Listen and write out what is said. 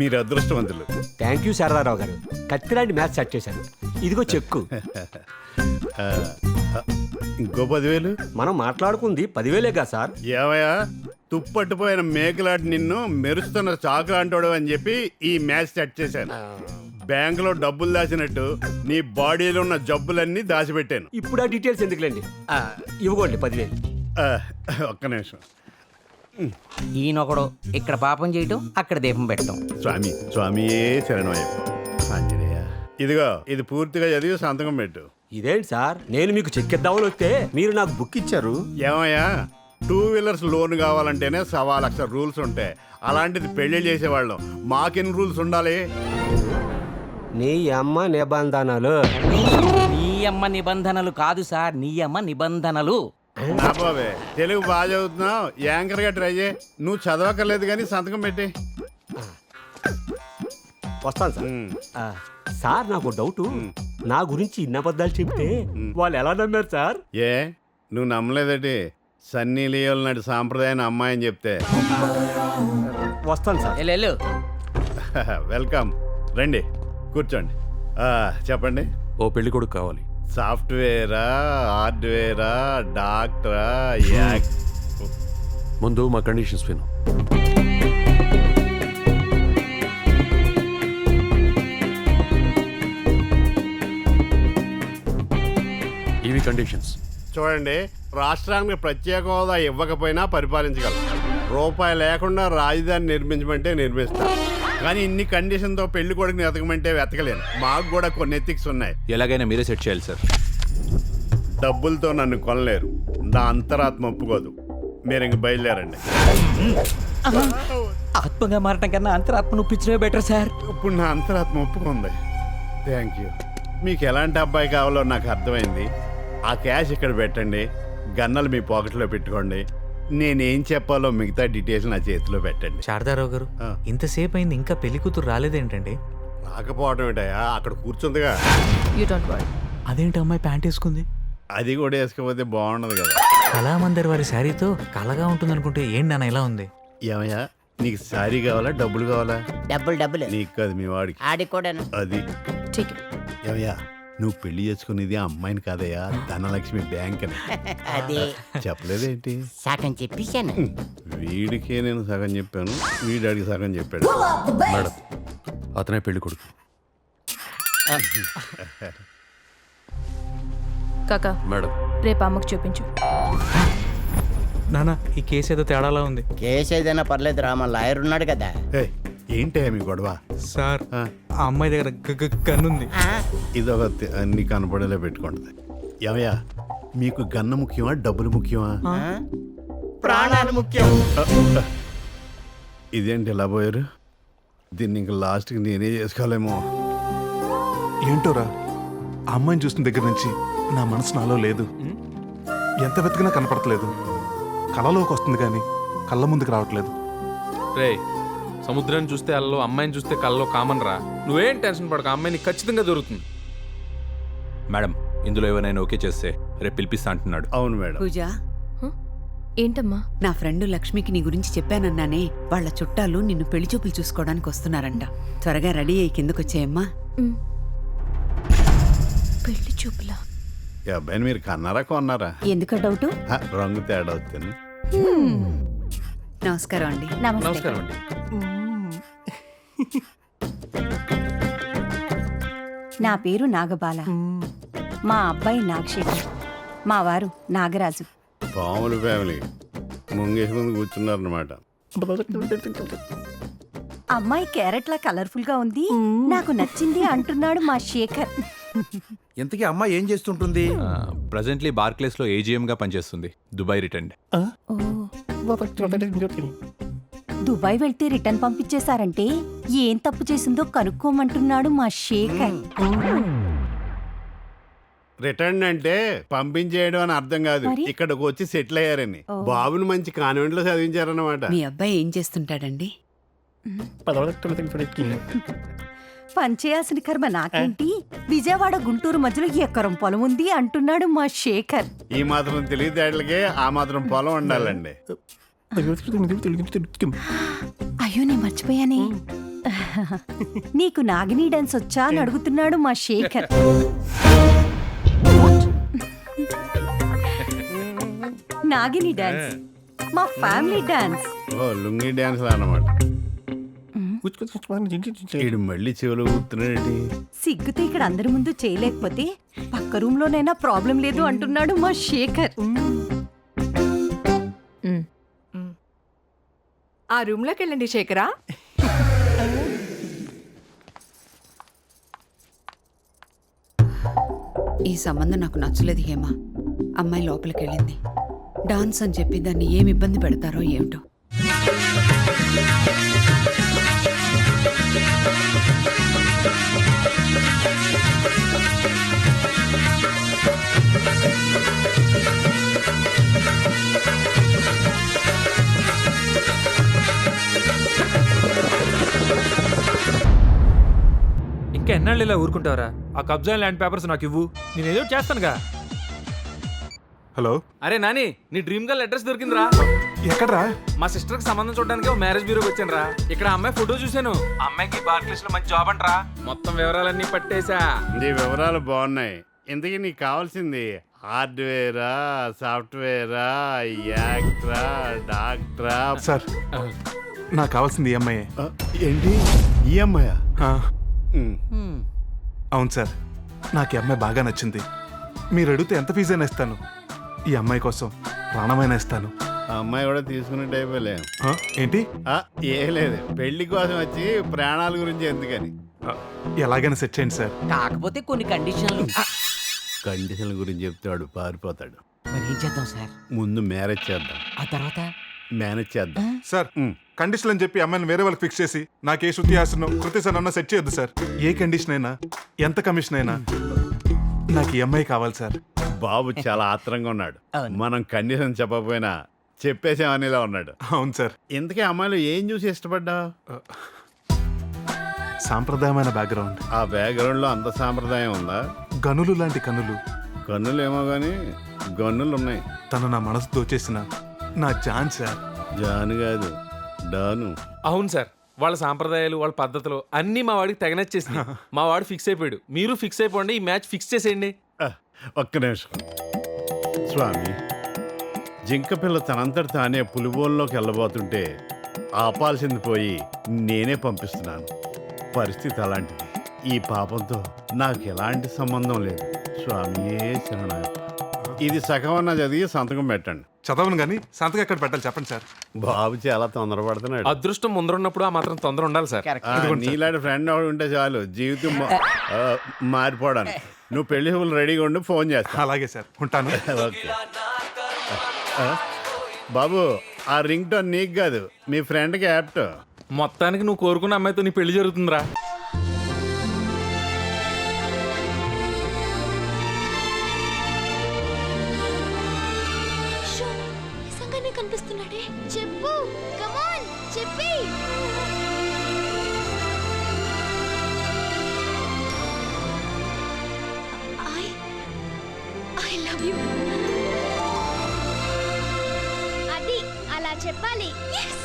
మీరు అదృష్టవంతులు. Thank you శారదారావు గారు, కత్తిలాంటి మ్యాచ్ సెట్ చేశారు. ఇదిగో చెక్కు. ఇంకో 10,000. మనం మాట్లాడుకుంది 10,000గా సార్. ఏవయ్యా, తుప్పట్టిపోయిన మేకలాంటి నిన్ను మెరుస్తున్న చాకు అంటాడు అని చెప్పి ఈ మ్యాచ్ సెట్ చేశాను. బ్యాంకులో డబ్బులు దాచినట్టు నీ బాడీలో ఉన్న జబ్బులన్నీ దాచిపెట్టాను. ఇప్పుడు ఆ డీటెయిల్స్ ఎందుకులేండి, ఇవ్వకోండి 10,000. ఒక్క నిమిషం. ఈయనొకడు ఇక్కడ పాపం చేయటం, అక్కడ దీపం పెట్టడం. స్వామి స్వామియే శరణమయ్యప్ప ఆంజనేయ. ఇదిగో ఇది పూర్తిగా చదివి సంతకం పెట్టు. ఇదేంటి సార్, నేను మీకు చెక్ ఇద్దామని వస్తే మీరు నాకు బుక్ ఇచ్చారు. ఏమయ్యా, 2 వీలర్స్ లోన్ కావాలంటేనే 1,00,000 రూల్స్ ఉంటాయి. అలాంటిది పెళ్లి చేసేవాళ్ళం, మాకెన్ని రూల్స్ ఉండాలి? నీ అమ్మ నిబంధనలు. నీ అమ్మ నిబంధనలు కాదు సార్, నీ అమ్మ నిబంధనలు. నా బాబే, తెలుగు బాగా చదువుతున్నావు, యాంకర్ గా ట్రై చేయి. నువ్వు చదవక్కర్లేదు కానీ సంతకం పెట్టి. వస్తాను సార్. సార్ నాకు డౌట్, నా గురించి ఇన్ని అబద్ధాలు చెప్తే వాళ్ళు ఎలా నమ్మారు సార్? ఏ నువ్వు నమ్మలేదటి? సన్నీ లియోల్ నాటి సాంప్రదాయాన్ని అమ్మాయి అని చెప్తే. వస్తాను సార్. వెళ్ళు. వెల్కమ్, రండి కూర్చోండి. చెప్పండి. ఓ పెళ్లి కొడుకు కావాలి. సాఫ్ట్వేరా, హార్డ్వేరా, డాక్టరా, ముందు మా కండిషన్స్ విను. ఇవి కండిషన్స్. చూడండి, రాష్ట్రానికి ప్రత్యేక హోదా ఇవ్వకపోయినా పరిపాలించగలం. రూపాయి లేకుండా రాజధాని నిర్మించమంటే నిర్మిస్తాం. కానీ ఇన్ని కండిషన్తో పెళ్లి కొడుకుని వెతకమంటే వెతకలేను. మాకు కూడా కొన్ని ఎథిక్స్ ఉన్నాయి. ఎలాగైనా మీరే సెట్ చేయాలి సార్. డబ్బులతో నన్ను కొనలేరు, నా అంతరాత్మ ఒప్పుకోదు. మీరు ఇంక బయలుదేరండి. ఆత్మగా మారటం కన్నా అంతరాత్మను ఒప్పించడమే బెటర్ సార్. ఇప్పుడు నా అంతరాత్మ ఒప్పుకుంది. Thank you. మీకు ఎలాంటి అబ్బాయి కావాలో నాకు అర్థమైంది. ఆ క్యాష్ ఇక్కడ పెట్టండి, గన్నలు మీ పాకెట్లో పెట్టుకోండి. నేనేం చెప్పాలో మిగతా డీటెయిల్స్ నా చేతిలో పెట్టండి. శారదారావు గారు, ఇంతసేపు అయింది ఇంకా పెళ్లి కూతురు రాలేదేంటండి? రాకపోవడం ఏంటయా, అక్కడ కూర్చుందిగా. అదేంటి అమ్మాయి ప్యాంట్ వేసుకుంది? అది కూడా వేసుకోకపోతే బాగుండదు కదా. కళామందరి వారి శారీతో కళగా ఉంటుంది అనుకుంటే ఏంటి నాన్న ఇలా ఉంది? ఏమయ్యా, నీకు శారీ కావాలా డబ్బులు కావాలా? డబ్బులు నీకు కాదు, మీ వాడికి. ఆడికి కూడాను. అది ఏమయ్యా, నువ్వు పెళ్లి చేసుకునేది ఆ అమ్మాయిని కాదయ్యా, ధనలక్ష్మి బ్యాంక్ అని. అదే చెప్పలేదేంటి? సగం చెప్పేశాను. వీడికే నేను సగం చెప్పాను, వీడికి సగం చెప్పాడు. మేడం, అతనే పెళ్లి కొడుకు. కాకా, మేడం, రేపు అమ్మకు చూపించు. నాన్న, ఈ కేసు ఏదో తేడాలా ఉంది. కేసు ఏదైనా పర్లేదు రా, మా లాయర్ ఉన్నాడు కదా. ఏంటే మీ గొడవ? సార్, ఆ అమ్మాయి దగ్గర గన్నుంది. ఇదొక అన్ని కనపడేలా పెట్టుకుంటుంది. ఏమయ్యా, మీకు గన్న ముఖ్యమా డబ్బులు ముఖ్యమా? ప్రాణాలు ముఖ్యం. ఇదేంటి ఎలా పోయారు? దీన్ని ఇంకా లాస్ట్కి నేనే చేసుకోలేమో. ఏంటోరా, ఆ అమ్మాయిని చూసిన దగ్గర నుంచి నా మనసు నాలో లేదు. ఎంత వెతికినా కనపడట్లేదు. కళలోకి వస్తుంది కానీ కళ్ళ ముందుకు రావట్లేదు. రే, సముద్రాన్ని చూస్తే అల్లో, అమ్మాయిని చూస్తే కళ్ళలో కామన్ రా. నువ్వేం టెన్షన్ పడక, అమ్మాయిని ఖచ్చితంగా దొరుకుతుంది. మేడం, ఇందులో ఏమైనా ఓకే చేస్తే రేపు పిలిపిస్తా అంటున్నాడు. అవును మేడం. పూజ, ఏంటమ్మా? నా ఫ్రెండ్ లక్ష్మికి నీ గురించి చెప్పానన్నానే, వాళ్ళ చుట్టాలు నిన్ను పెళ్లి చూపులు చూసుకోవడానికి వస్తున్నారంట. త్వరగా రెడీ అయ్యి కిందకొచ్చేయమ్మా. పెళ్లి చూపులా? ఈ అబ్బాయిని మీరు కన్నారా కొన్నారా? ఎందుకు డౌట్? రంగు తేడా అవుతుంది. నమస్కారం అండి. నమస్కారం అండి. నా పేరు నాగబాల. మా అబ్బాయి నాగశేఖర్, మా వారు నాగరాజు. పాములు ఫ్యామిలీ ముంగేసుకుని కూర్చున్నారన్నమాట. అమ్మాయి క్యారెట్లా కలర్ఫుల్ గా ఉంది, నాకు నచ్చింది అంటున్నాడు మా శేఖర్. ఇంతకీ అమ్మాయి ఏం చేస్తుంటుంది? ప్రెజెంట్లీ బార్క్లేస్ లో ఏజీఎం గా పనిచేస్తుంది. Dubai return. దుబాయ్ వెళ్తే రిటర్న్ పంపించేశారంటే ఏం తప్పు చేసిందో కనుక్కోమంటున్నాడు మా శేఖర్. రిటర్న్ అంటే పంపించేయడం అని అర్థం కాదు, ఇక్కడికి వచ్చి సెటిల్ అయ్యారని. బాబుని మంచి కాన్వెంట్ లో చదివించారన్నమాట. మీ అబ్బాయి ఏం చేస్తుంటాడండి? పని చేయాల్సిన కర్మ నాకేంటి, విజయవాడ గుంటూరు మధ్యలో ఎకరం పొలం ఉంది అంటున్నాడు మా శేఖర్. ఈ మాత్రం తెలివితేటలకే ఆ మాత్రం పొలం ఉండాలండి. అయ్యో నేను మర్చిపోయానే. నీకు నాగిని డాన్స్ వచ్చా అని అడుగుతున్నాడు మా శేఖర్. నాగిని డాన్స్ మా ఫ్యామిలీ డాన్స్. ఓ లుంగి డ్యాన్స్ అన్నమాట. ఈడు మళ్ళీ చెవులు ఊతున్నాడు. సిగ్గుతో ఇక్కడ అందరి ముందు చేయలేకపోతే పక్క రూమ్ లోనైనా ప్రాబ్లం లేదు అంటున్నాడు మా శేఖర్. ఆ రూమ్ లోకి వెళ్ళండి శేఖరా. ఈ సంబంధం నాకు నచ్చలేదు హేమ. అమ్మాయి లోపలికి వెళ్ళింది. డాన్స్ అని చెప్పి దాన్ని ఏమి ఇబ్బంది పెడతారో ఏమిటో. ఇంకా ఎన్నాళ్ళు ఇలా ఊరుకుంటావరా? ఆ కబ్జా ల్యాండ్ పేపర్స్ నాకు ఇవ్వు, నేను ఏదో చేస్తానుగా. హలో, అరే నాని, నీ డ్రీమ్ గర్ల్ అడ్రస్ దొరికిందిరా. ఎక్కడ్రా? మా సిస్టర్ కి సంబంధం చూడడానికి మ్యారేజ్ బ్యూరోకి వచ్చాను రా. ఇక్కడ అమ్మాయి ఫోటో చూశాను. అమ్మాయికి బార్క్లీస్ లో మంచి జాబ్ అంటరా. మొత్తం వివరాలన్నీ పట్టేశా. నీ వివరాలు బాగున్నాయి. ఇంతకీ నీకు కావాల్సింది హార్డ్వేరా, సాఫ్ట్వేరా, యాక్టరా, డాక్టరా? సార్, నాకు కావాల్సింది ఈఎంఐ. ఏంటి ఈఎంఐ? అవును సార్, నాకు ఈ అమ్మాయి బాగా నచ్చింది. మీరు అడిగితే ఎంత ఫీజు అయినా ఇస్తాను. ఈ అమ్మాయి కోసం ప్రాణమైనా ఇస్తాను. ఆ అమ్మాయి కూడా తీసుకునే టైపేలే. ఏంటి? ఏం లేదు, పెళ్లి కోసం వచ్చి ప్రాణాల గురించి ఎందుకని. ఎలాగైనా సెట్ చేయండి సార్. కాకపోతే కొన్ని కండిషన్లు. కండిషన్ల గురించి చెప్తాడు, పారిపోతాడు. మరి ఏం చేద్దాం సార్? ముందు మ్యారేజ్ చేద్దాం, ఆ తర్వాత మేనేజ్ చేద్దాం. సార్, కండిషన్ అని చెప్పి అమ్మాయిని వేరే వాళ్ళకి ఫిక్స్ చేసి నాకు ఏ శృతి హాసను కృతి సన్న సెట్ చేయొద్దు సార్. ఏ కండిషన్ అయినా, ఎంత కమిషన్ అయినా నాకు ఈ అమ్మాయి కావాలి సార్. బాబు చాలా ఆత్రంగా ఉన్నాడు. మనం కండిషన్ చెప్పకపోయినా చెప్పేసామనిలా ఉన్నాడు. అవును సార్. ఇంతకీ అమ్మాయిలు ఏం చూసి ఇష్టపడ్డా? సాంప్రదాయమైన బ్యాక్గ్రౌండ్. ఆ బ్యాక్గ్రౌండ్ లో అంత సాంప్రదాయం ఉందా? గనులు లాంటి కనులు. కన్నులు ఏమో గానీ గన్నులు ఉన్నాయి. తను నా మనసు దోచేసిన నా జాన్ సార్. జాను కాదు, డాను. అవును సార్, వాళ్ళ సాంప్రదాయాలు, వాళ్ళ పద్ధతులు అన్నీ మా వాడికి తెగనచ్చేసి మా వాడు ఫిక్స్ అయిపోయాడు. మీరు ఫిక్స్ అయిపోండి, ఈ మ్యాచ్ ఫిక్స్ చేసేయండి. ఒక్క నిమిషం స్వామి. జింక పిల్ల తనంతటి తానే పులిబోల్లోకి వెళ్ళబోతుంటే ఆపాల్సింది పోయి నేనే పంపిస్తున్నాను. పరిస్థితి అలాంటిది. ఈ పాపంతో నాకు ఎలాంటి సంబంధం లేదు. స్వామియే శరణాయప్ప. ఇది సగమన్నా చదివి సంతకం పెట్టండి. చదవను కానీ సంతకం ఎక్కడ పెట్టాలి చెప్పండి సార్. బాబు చాలా తొందరపడుతున్నాడు. అదృష్టం ముందరున్నప్పుడు ఆ మాత్రం తొందర ఉండాలి సార్. నీలాంటి ఫ్రెండ్ ఒకడు ఉంటే చాలు జీవితం మారిపోవడానికి. నువ్వు పెళ్లి హోలు రెడీగా ఉండి ఫోన్ చేస్తా. అలాగే సార్, ఉంటాను. ఓకే బాబు, ఆ రింగ్ టోన్ నీకు కాదు, మీ ఫ్రెండ్కి యాప్ట్. మొత్తానికి నువ్వు కోరుకున్న అమ్మాయితో నీ పెళ్లి జరుగుతుందిరా. నిజంగానే కనిపిస్తున్నాడే. చెప్పు, కమాన్ చెప్పి. I love you. అది అలా చెప్పాలి. Yes.